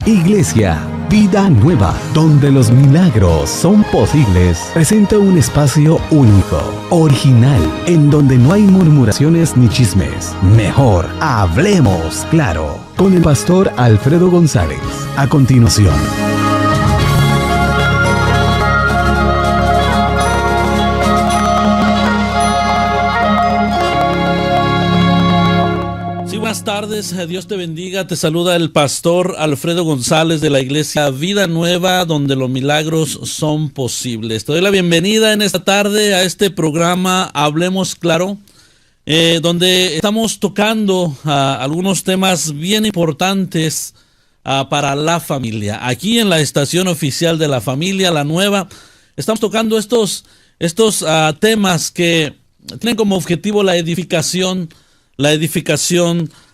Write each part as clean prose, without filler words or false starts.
Iglesia Vida Nueva, donde los milagros son posibles, presenta un espacio único, original, en donde no hay murmuraciones ni chismes. Mejor, hablemos claro, con el pastor Alfredo González. A continuación. Buenas tardes, Dios te bendiga, te saluda el pastor Alfredo González de la Iglesia Vida Nueva, donde los milagros son posibles. Te doy la bienvenida en esta tarde a este programa Hablemos Claro, donde estamos tocando algunos temas bien importantes para la familia. Aquí en la estación oficial de la familia, La Nueva, estamos tocando estos temas que tienen como objetivo la edificación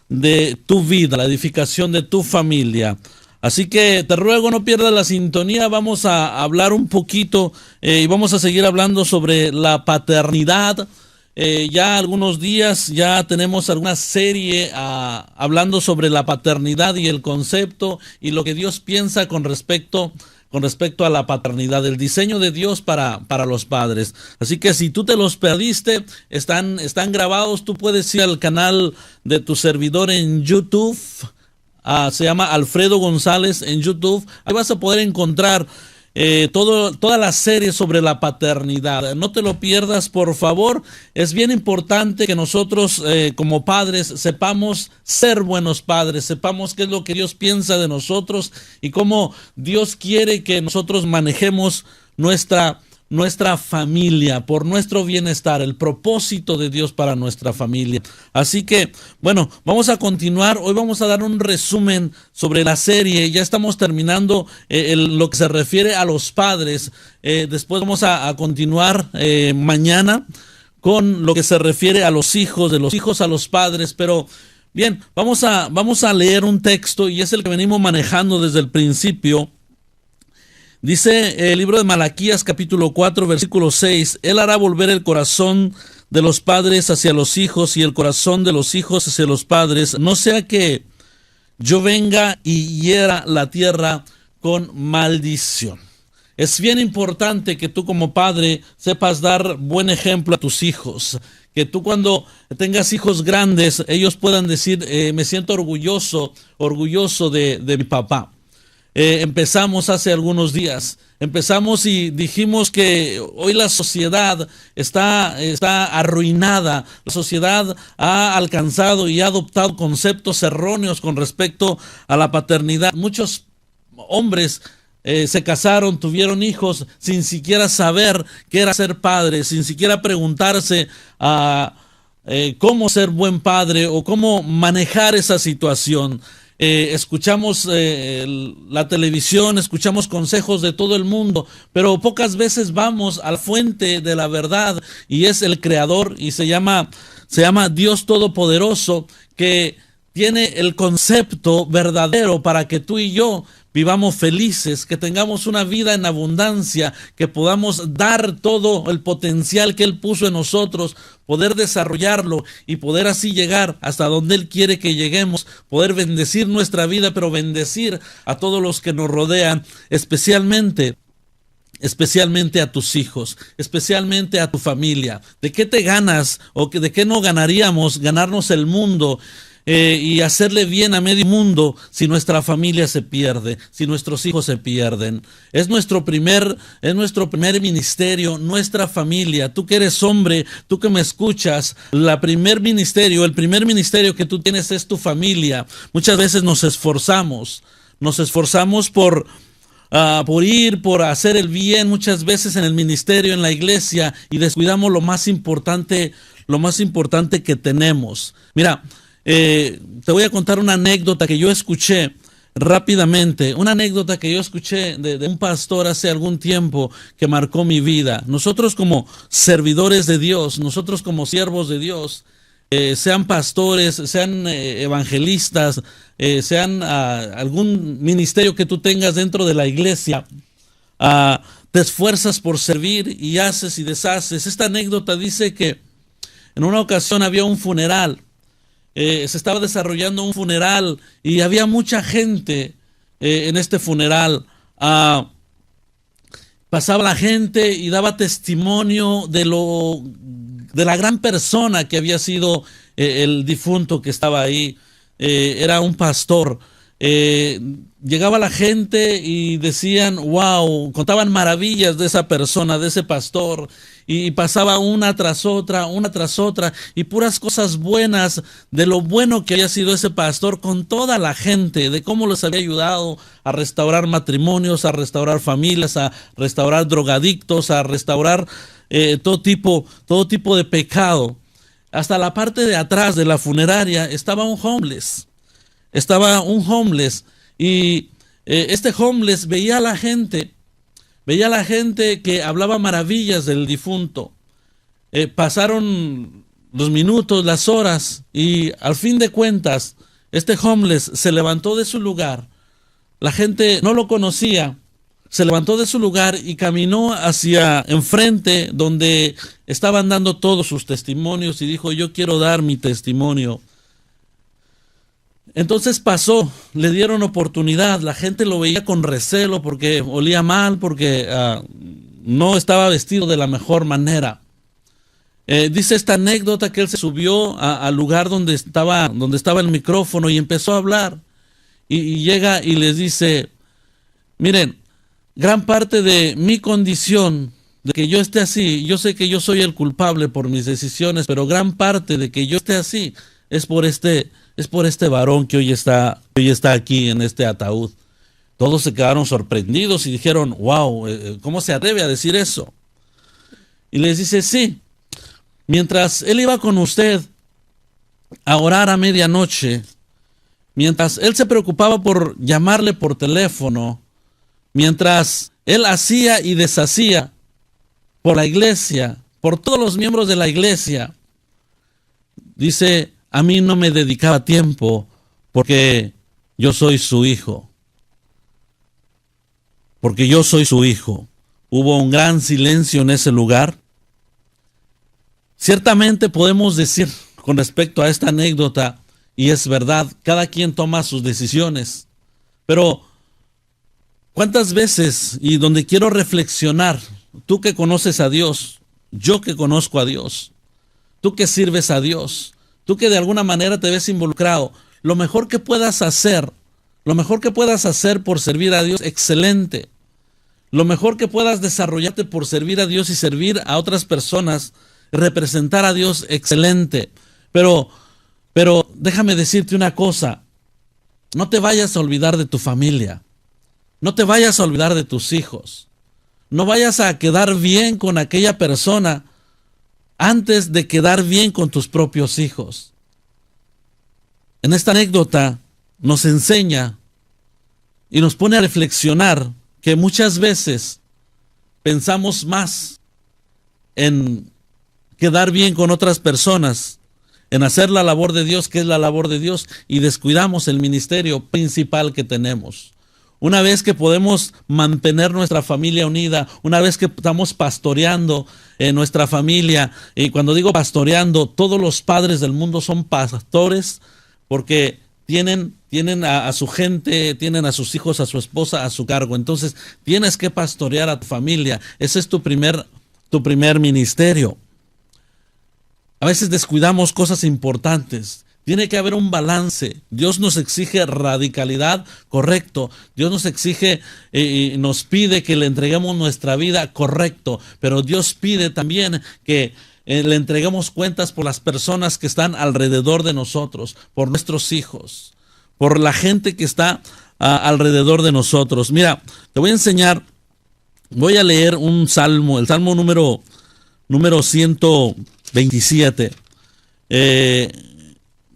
de tu vida, la edificación de tu familia. Así que te ruego no pierdas la sintonía. Vamos a hablar un poquito y vamos a seguir hablando sobre la paternidad. Ya algunos días ya tenemos alguna serie hablando sobre la paternidad y el concepto y lo que Dios piensa con respecto a la paternidad, el diseño de Dios para los padres. Así que si tú te los perdiste, están grabados. Tú puedes ir al canal de tu servidor en YouTube. Se llama Alfredo González en YouTube. Ahí vas a poder encontrar toda la serie sobre la paternidad. No te lo pierdas, por favor. Es bien importante que nosotros como padres sepamos ser buenos padres, sepamos qué es lo que Dios piensa de nosotros y cómo Dios quiere que nosotros manejemos nuestra familia, por nuestro bienestar, el propósito de Dios para nuestra familia. Así que, bueno, vamos a continuar. Hoy vamos a dar un resumen sobre la serie. Ya estamos terminando lo que se refiere a los padres. Después vamos a continuar mañana con lo que se refiere a los hijos, de los hijos a los padres. Pero bien, vamos a leer un texto y es el que venimos manejando desde el principio. Dice el libro de Malaquías capítulo 4 versículo 6, Él hará volver el corazón de los padres hacia los hijos y el corazón de los hijos hacia los padres, no sea que yo venga y hiera la tierra con maldición. Es bien importante que tú como padre sepas dar buen ejemplo a tus hijos, que tú cuando tengas hijos grandes, ellos puedan decir, me siento orgulloso de mi papá. Empezamos hace algunos días, y dijimos que hoy la sociedad está arruinada. La sociedad ha alcanzado y ha adoptado conceptos erróneos con respecto a la paternidad. Muchos hombres se casaron, tuvieron hijos sin siquiera saber qué era ser padre, sin siquiera preguntarse cómo ser buen padre o cómo manejar esa situación. Escuchamos la televisión, escuchamos consejos de todo el mundo, pero pocas veces vamos a la fuente de la verdad y es el Creador y se llama Dios Todopoderoso, que tiene el concepto verdadero para que tú y yo vivamos felices, que tengamos una vida en abundancia, que podamos dar todo el potencial que Él puso en nosotros, poder desarrollarlo y poder así llegar hasta donde Él quiere que lleguemos, poder bendecir nuestra vida, pero bendecir a todos los que nos rodean, especialmente a tus hijos, especialmente a tu familia. ¿De qué te ganas o de qué no ganaríamos ganarnos el mundo y hacerle bien a medio mundo si nuestra familia se pierde, si nuestros hijos se pierden? Es nuestro primer ministerio, nuestra familia. Tú que eres hombre, tú que me escuchas, el primer ministerio que tú tienes es tu familia. Muchas veces nos esforzamos por hacer el bien, muchas veces en el ministerio, en la iglesia, y descuidamos lo más importante que tenemos. Mira, te voy a contar una anécdota que yo escuché rápidamente, de un pastor hace algún tiempo que marcó mi vida. Nosotros como servidores de Dios, nosotros como siervos de Dios, sean pastores, sean evangelistas, sean algún ministerio que tú tengas dentro de la iglesia, te esfuerzas por servir y haces y deshaces. Esta anécdota dice que en una ocasión había un funeral. Se estaba desarrollando un funeral y había mucha gente en este funeral. Pasaba la gente y daba testimonio de la gran persona que había sido el difunto que estaba ahí. Era un pastor. Llegaba la gente y decían, wow, contaban maravillas de esa persona, de ese pastor, y pasaba una tras otra, y puras cosas buenas de lo bueno que había sido ese pastor con toda la gente, de cómo les había ayudado a restaurar matrimonios, a restaurar familias, a restaurar drogadictos, a restaurar todo tipo de pecado. Hasta la parte de atrás de la funeraria estaba un homeless. Y este homeless veía a la gente que hablaba maravillas del difunto. Pasaron los minutos, las horas, y al fin de cuentas, este homeless se levantó de su lugar. La gente no lo conocía. Se levantó de su lugar y caminó hacia enfrente donde estaban dando todos sus testimonios y dijo, yo quiero dar mi testimonio. Entonces pasó, le dieron oportunidad, la gente lo veía con recelo porque olía mal, porque no estaba vestido de la mejor manera. Dice esta anécdota que él se subió al lugar donde estaba el micrófono y empezó a hablar. Y llega y les dice, miren, gran parte de mi condición, de que yo esté así, yo sé que yo soy el culpable por mis decisiones, pero gran parte de que yo esté así es por este varón que hoy está aquí en este ataúd. Todos se quedaron sorprendidos y dijeron, wow, ¿cómo se atreve a decir eso? Y les dice, sí, mientras él iba con usted a orar a medianoche, mientras él se preocupaba por llamarle por teléfono, mientras él hacía y deshacía por la iglesia, por todos los miembros de la iglesia, dice, a mí no me dedicaba tiempo porque yo soy su hijo. Porque yo soy su hijo. Hubo un gran silencio en ese lugar. Ciertamente podemos decir con respecto a esta anécdota, y es verdad, cada quien toma sus decisiones. Pero, ¿cuántas veces, y donde quiero reflexionar, tú que conoces a Dios, yo que conozco a Dios, tú que sirves a Dios, tú que de alguna manera te ves involucrado, lo mejor que puedas hacer por servir a Dios, excelente. Lo mejor que puedas desarrollarte por servir a Dios y servir a otras personas, representar a Dios, excelente. Pero déjame decirte una cosa, no te vayas a olvidar de tu familia, no te vayas a olvidar de tus hijos, no vayas a quedar bien con aquella persona antes de quedar bien con tus propios hijos. En esta anécdota nos enseña y nos pone a reflexionar que muchas veces pensamos más en quedar bien con otras personas, en hacer la labor de Dios, que es la labor de Dios, y descuidamos el ministerio principal que tenemos. Una vez que podemos mantener nuestra familia unida, una vez que estamos pastoreando nuestra familia, y cuando digo pastoreando, todos los padres del mundo son pastores porque tienen a su gente, tienen a sus hijos, a su esposa a su cargo. Entonces tienes que pastorear a tu familia. Ese es tu primer ministerio. A veces descuidamos cosas importantes. Tiene que haber un balance. Dios nos exige radicalidad, correcto. Dios nos exige y nos pide que le entreguemos nuestra vida, correcto. Pero Dios pide también que le entreguemos cuentas por las personas que están alrededor de nosotros, por nuestros hijos, por la gente que está alrededor de nosotros. Mira, te voy a enseñar, voy a leer un salmo, el salmo número 127.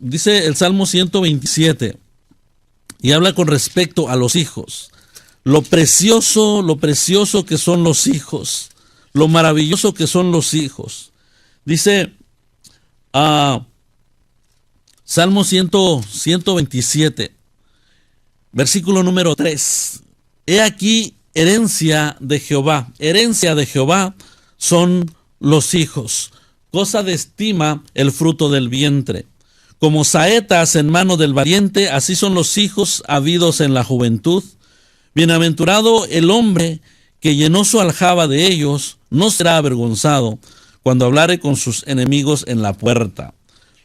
Dice el Salmo 127 y habla con respecto a los hijos. Lo precioso que son los hijos, lo maravilloso que son los hijos. Dice Salmo 127, versículo número 3. He aquí herencia de Jehová son los hijos, cosa de estima el fruto del vientre. Como saetas en mano del valiente, así son los hijos habidos en la juventud. Bienaventurado el hombre que llenó su aljaba de ellos, no será avergonzado cuando hablare con sus enemigos en la puerta.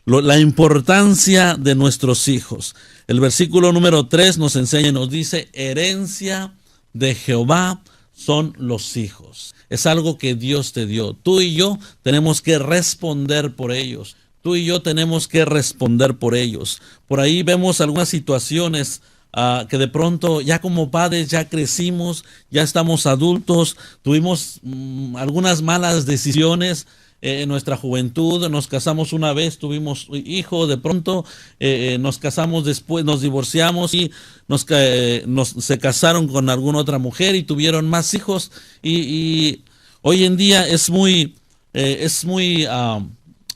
La importancia de nuestros hijos. El versículo número 3 nos enseña y nos dice: herencia de Jehová son los hijos. Es algo que Dios te dio. Tú y yo tenemos que responder por ellos. Tú y yo tenemos que responder por ellos. Por ahí vemos algunas situaciones que de pronto ya como padres ya crecimos, ya estamos adultos, tuvimos algunas malas decisiones en nuestra juventud, nos casamos una vez, tuvimos hijo, de pronto nos casamos después, nos divorciamos y se casaron con alguna otra mujer y tuvieron más hijos y hoy en día es muy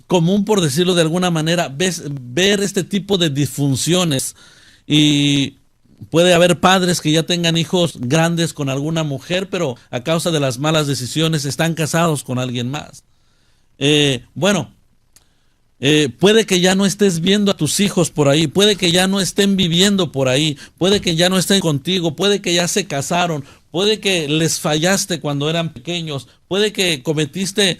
común, por decirlo de alguna manera, ver este tipo de disfunciones y puede haber padres que ya tengan hijos grandes con alguna mujer, pero a causa de las malas decisiones están casados con alguien más. Puede que ya no estés viendo a tus hijos por ahí, puede que ya no estén viviendo por ahí, puede que ya no estén contigo, puede que ya se casaron, puede que les fallaste cuando eran pequeños, puede que cometiste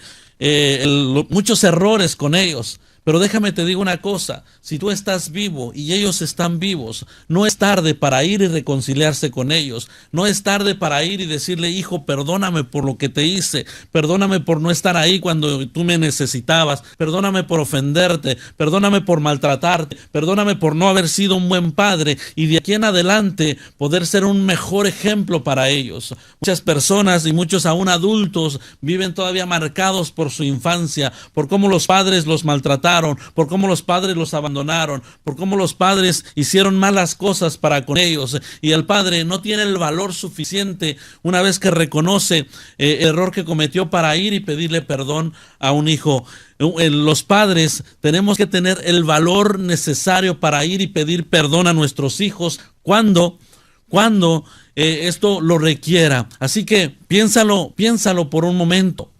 muchos errores con ellos. Pero déjame te digo una cosa, si tú estás vivo y ellos están vivos, no es tarde para ir y reconciliarse con ellos. No es tarde para ir y decirle: hijo, perdóname por lo que te hice, perdóname por no estar ahí cuando tú me necesitabas, perdóname por ofenderte, perdóname por maltratarte, perdóname por no haber sido un buen padre, y de aquí en adelante poder ser un mejor ejemplo para ellos. Muchas personas y muchos aún adultos viven todavía marcados por su infancia, por cómo los padres los maltrataron, por cómo los padres los abandonaron, por cómo los padres hicieron malas cosas para con ellos, y el padre no tiene el valor suficiente una vez que reconoce el error que cometió para ir y pedirle perdón a un hijo. Los padres tenemos que tener el valor necesario para ir y pedir perdón a nuestros hijos cuando esto lo requiera. Así que piénsalo por un momento.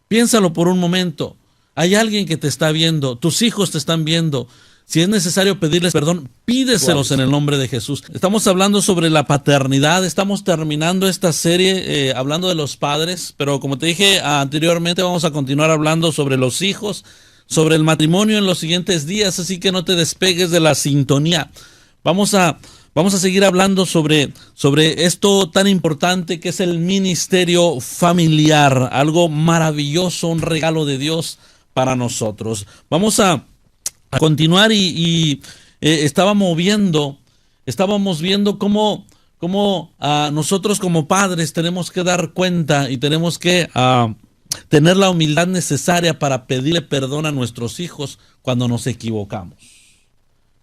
Piénsalo por un momento. Hay alguien que te está viendo, tus hijos te están viendo. Si es necesario pedirles perdón, pídeselos en el nombre de Jesús. Estamos hablando sobre la paternidad, estamos terminando esta serie hablando de los padres, pero como te dije anteriormente, vamos a continuar hablando sobre los hijos, sobre el matrimonio en los siguientes días, así que no te despegues de la sintonía. Vamos a seguir hablando sobre esto tan importante que es el ministerio familiar, algo maravilloso, un regalo de Dios para nosotros. Vamos a continuar y estábamos viendo cómo nosotros como padres tenemos que dar cuenta y tenemos que tener la humildad necesaria para pedirle perdón a nuestros hijos cuando nos equivocamos.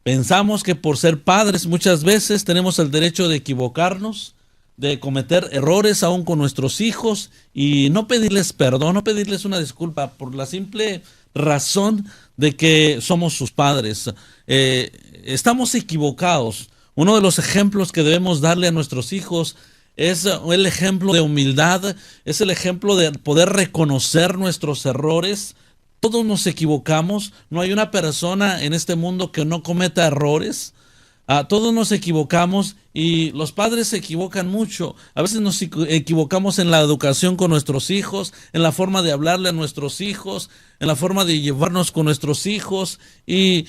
Pensamos que por ser padres muchas veces tenemos el derecho de equivocarnos, de cometer errores aún con nuestros hijos y no pedirles perdón, no pedirles una disculpa por la simple razón de que somos sus padres. Estamos equivocados. Uno de los ejemplos que debemos darle a nuestros hijos es el ejemplo de humildad, es el ejemplo de poder reconocer nuestros errores. Todos nos equivocamos, no hay una persona en este mundo que no cometa errores. Todos nos equivocamos y los padres se equivocan mucho. A veces nos equivocamos en la educación con nuestros hijos, en la forma de hablarle a nuestros hijos, en la forma de llevarnos con nuestros hijos y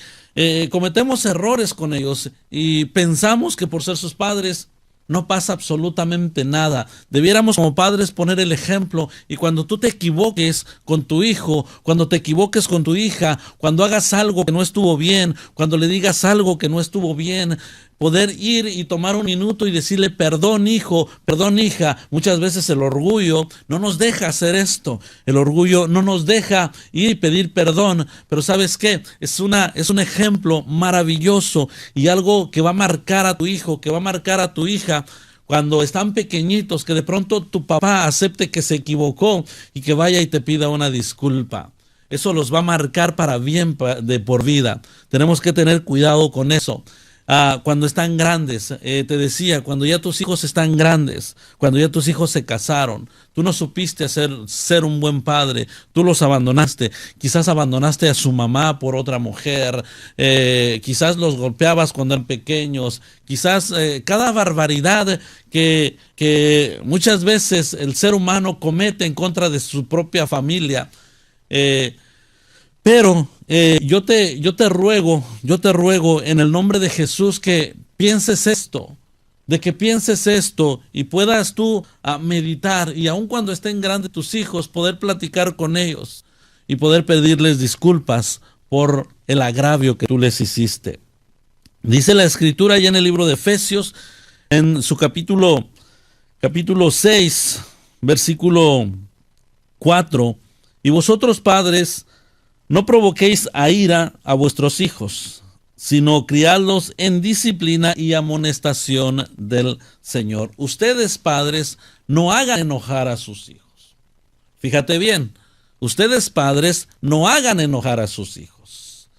cometemos errores con ellos y pensamos que por ser sus padres no pasa absolutamente nada. Debiéramos como padres poner el ejemplo y cuando tú te equivoques con tu hijo, cuando te equivoques con tu hija, cuando hagas algo que no estuvo bien, cuando le digas algo que no estuvo bien, poder ir y tomar un minuto y decirle perdón hijo, perdón hija. Muchas veces el orgullo no nos deja hacer esto, el orgullo no nos deja ir y pedir perdón, pero ¿sabes qué? Es un ejemplo maravilloso y algo que va a marcar a tu hijo, que va a marcar a tu hija cuando están pequeñitos, que de pronto tu papá acepte que se equivocó y que vaya y te pida una disculpa. Eso los va a marcar para bien de por vida. Tenemos que tener cuidado con eso. cuando están grandes. Te decía, cuando ya tus hijos están grandes, cuando ya tus hijos se casaron, tú no supiste ser un buen padre, tú los abandonaste. Quizás abandonaste a su mamá por otra mujer, quizás los golpeabas cuando eran pequeños, quizás cada barbaridad que muchas veces el ser humano comete en contra de su propia familia. Pero yo te ruego en el nombre de Jesús que pienses esto, y puedas tú meditar, y aun cuando estén grandes tus hijos, poder platicar con ellos y poder pedirles disculpas por el agravio que tú les hiciste. Dice la Escritura ya en el libro de Efesios, en su capítulo 6, versículo 4, y vosotros padres, no provoquéis a ira a vuestros hijos, sino criadlos en disciplina y amonestación del Señor. Ustedes, padres, no hagan enojar a sus hijos. Fíjate bien, ustedes, padres, no hagan enojar a sus hijos.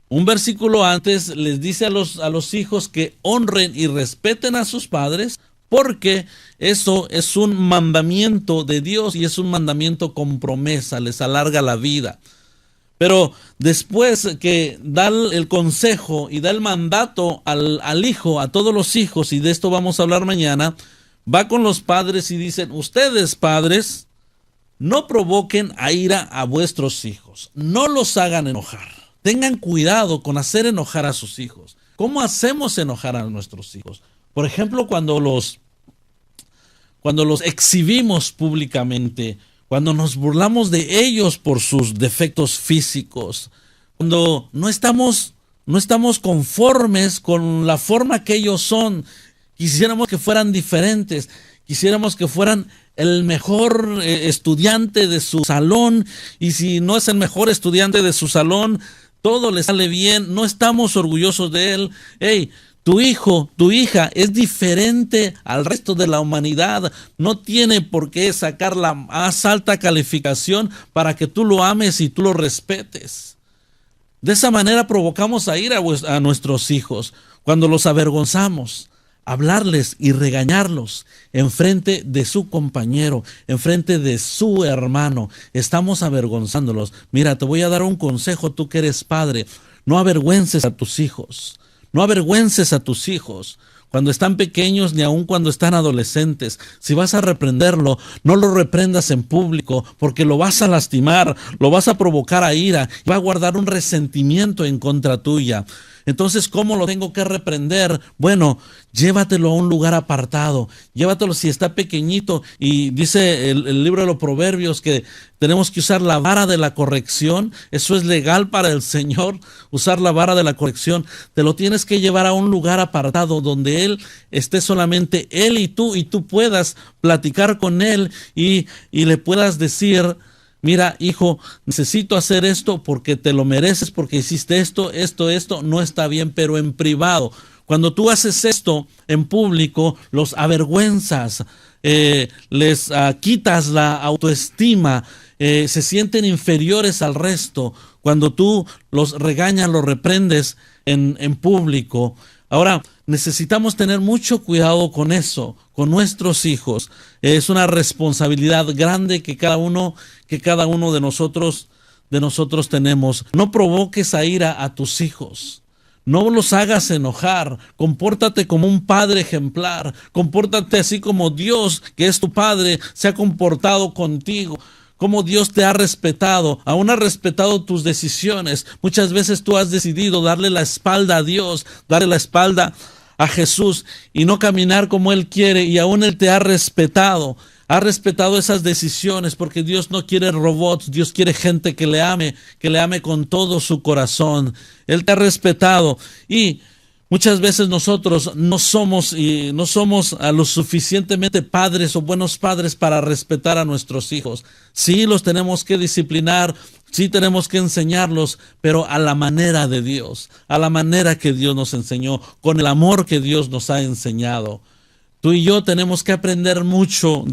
Un versículo antes les dice a los hijos que honren y respeten a sus padres, porque eso es un mandamiento de Dios y es un mandamiento con promesa, les alarga la vida. Pero después que da el consejo y da el mandato al hijo, a todos los hijos, y de esto vamos a hablar mañana, va con los padres y dicen, ustedes padres, no provoquen a ira a vuestros hijos, no los hagan enojar. Tengan cuidado con hacer enojar a sus hijos. ¿Cómo hacemos enojar a nuestros hijos? Por ejemplo, cuando los exhibimos públicamente, cuando nos burlamos de ellos por sus defectos físicos, cuando no estamos conformes con la forma que ellos son, quisiéramos que fueran diferentes, quisiéramos que fueran el mejor estudiante de su salón, y si no es el mejor estudiante de su salón, todo le sale bien, no estamos orgullosos de él. Hey, tu hijo, tu hija es diferente al resto de la humanidad. No tiene por qué sacar la más alta calificación para que tú lo ames y tú lo respetes. De esa manera provocamos a ira a nuestros hijos cuando los avergonzamos. Hablarles y regañarlos en frente de su compañero, en frente de su hermano. Estamos avergonzándolos. Mira, te voy a dar un consejo, tú que eres padre. No avergüences a tus hijos. No avergüences a tus hijos cuando están pequeños ni aun cuando están adolescentes. Si vas a reprenderlo, no lo reprendas en público, porque lo vas a lastimar, lo vas a provocar a ira y va a guardar un resentimiento en contra tuya. Entonces, ¿cómo lo tengo que reprender? Bueno, llévatelo a un lugar apartado, llévatelo si está pequeñito, y dice el libro de los Proverbios que tenemos que usar la vara de la corrección. Eso es legal para el Señor, usar la vara de la corrección. Te lo tienes que llevar a un lugar apartado donde Él esté solamente Él y tú puedas platicar con Él y le puedas decir, mira, hijo, necesito hacer esto porque te lo mereces, porque hiciste esto, no está bien, pero en privado. Cuando tú haces esto en público, los avergüenzas, les quitas la autoestima, se sienten inferiores al resto. Cuando tú los regañas, los reprendes en público. Ahora, necesitamos tener mucho cuidado con eso, con nuestros hijos. Es una responsabilidad grande que cada uno de nosotros tenemos. No provoques a ira a tus hijos. No los hagas enojar. Compórtate como un padre ejemplar. Compórtate así como Dios, que es tu padre, se ha comportado contigo. Cómo Dios te ha respetado, aún ha respetado tus decisiones. Muchas veces tú has decidido darle la espalda a Dios, darle la espalda a Jesús y no caminar como Él quiere, y aún Él te ha respetado esas decisiones, porque Dios no quiere robots, Dios quiere gente que le ame con todo su corazón. Él te ha respetado, y muchas veces nosotros no somos a lo suficientemente padres o buenos padres para respetar a nuestros hijos. Sí, los tenemos que disciplinar, sí tenemos que enseñarlos, pero a la manera de Dios, a la manera que Dios nos enseñó, con el amor que Dios nos ha enseñado. Tú y yo tenemos que aprender mucho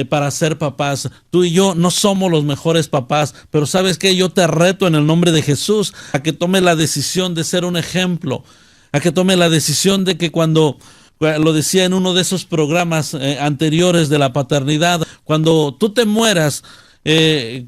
para ser papás. Tú y yo no somos los mejores papás, pero ¿sabes qué? Yo te reto en el nombre de Jesús a que tomes la decisión de ser un ejemplo, a que tome la decisión de que cuando, lo decía en uno de esos programas anteriores de la paternidad, cuando tú te mueras,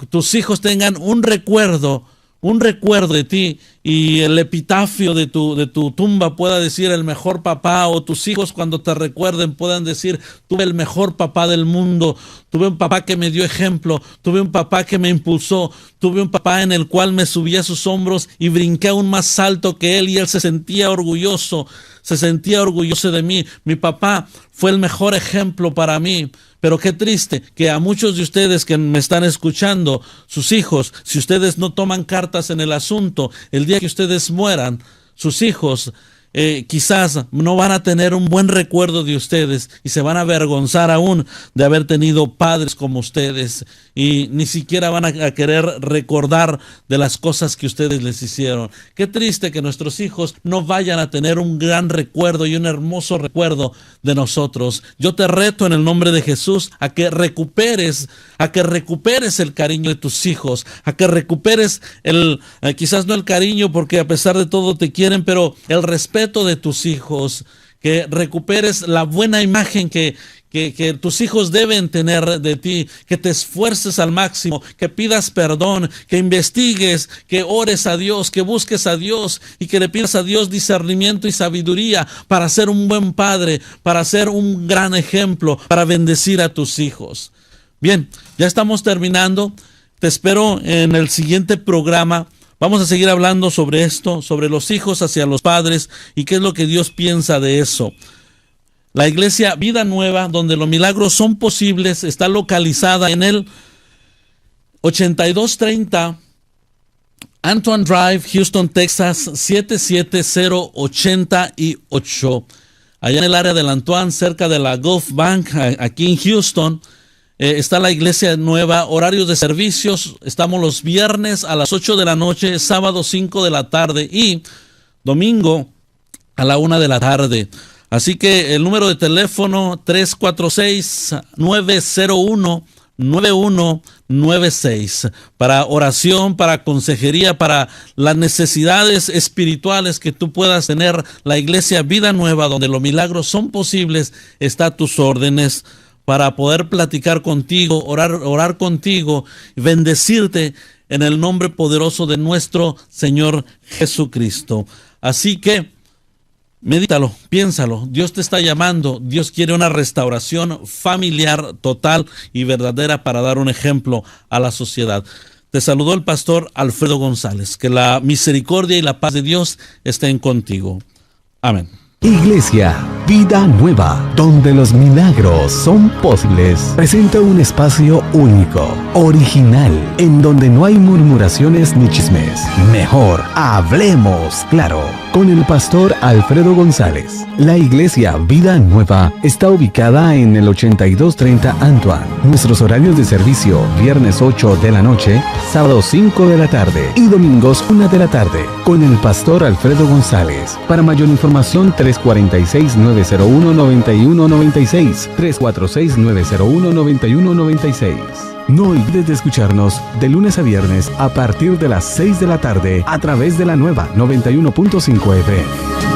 tus hijos tengan un recuerdo de ti, y el epitafio de tu tumba pueda decir el mejor papá, o tus hijos cuando te recuerden puedan decir: tuve el mejor papá del mundo, tuve un papá que me dio ejemplo, tuve un papá que me impulsó, tuve un papá en el cual me subí a sus hombros y brinqué aún más alto que él, y él se sentía orgulloso de mí. Mi papá fue el mejor ejemplo para mí. Pero qué triste que a muchos de ustedes que me están escuchando, sus hijos, si ustedes no toman cartas en el asunto, el día que ustedes mueran, sus hijos quizás no van a tener un buen recuerdo de ustedes, y se van a avergonzar aún de haber tenido padres como ustedes, y ni siquiera van a querer recordar de las cosas que ustedes les hicieron. Qué triste que nuestros hijos no vayan a tener un gran recuerdo y un hermoso recuerdo de nosotros. Yo te reto en el nombre de Jesús a que recuperes el cariño de tus hijos, a que recuperes quizás no el cariño, porque a pesar de todo te quieren, pero el respeto de tus hijos, que recuperes la buena imagen que tus hijos deben tener de ti, que te esfuerces al máximo, que pidas perdón, que investigues, que ores a Dios, que busques a Dios y que le pidas a Dios discernimiento y sabiduría para ser un buen padre, para ser un gran ejemplo, para bendecir a tus hijos. Bien, ya estamos terminando. Te espero en el siguiente programa. Vamos a seguir hablando sobre esto, sobre los hijos hacia los padres y qué es lo que Dios piensa de eso. La iglesia Vida Nueva, donde los milagros son posibles, está localizada en el 8230 Antoine Drive, Houston, Texas, 77088. Allá en el área del Antoine, cerca de la Gulf Bank, aquí en Houston. Está la iglesia nueva, horarios de servicios, estamos los viernes a las 8 de la noche, sábado 5 de la tarde y domingo a la 1 de la tarde. Así que el número de teléfono 346-901-9196 para oración, para consejería, para las necesidades espirituales que tú puedas tener. La iglesia Vida Nueva, donde los milagros son posibles, está a tus órdenes, para poder platicar contigo, orar contigo, bendecirte en el nombre poderoso de nuestro Señor Jesucristo. Así que medítalo, piénsalo. Dios te está llamando. Dios quiere una restauración familiar total y verdadera para dar un ejemplo a la sociedad. Te saludó el pastor Alfredo González. Que la misericordia y la paz de Dios estén contigo. Amén. Iglesia Vida Nueva, donde los milagros son posibles, presenta un espacio único, original, en donde no hay murmuraciones ni chismes. Mejor hablemos claro, con el pastor Alfredo González. La iglesia Vida Nueva está ubicada en el 8230 Antoine. Nuestros horarios de servicio: viernes 8 de la noche, sábado 5 de la tarde y domingos 1 de la tarde, con el pastor Alfredo González. Para mayor información, 346-901-9196, 346-901-9196. No olvides de escucharnos de lunes a viernes a partir de las 6 de la tarde a través de la nueva 91.5 FM.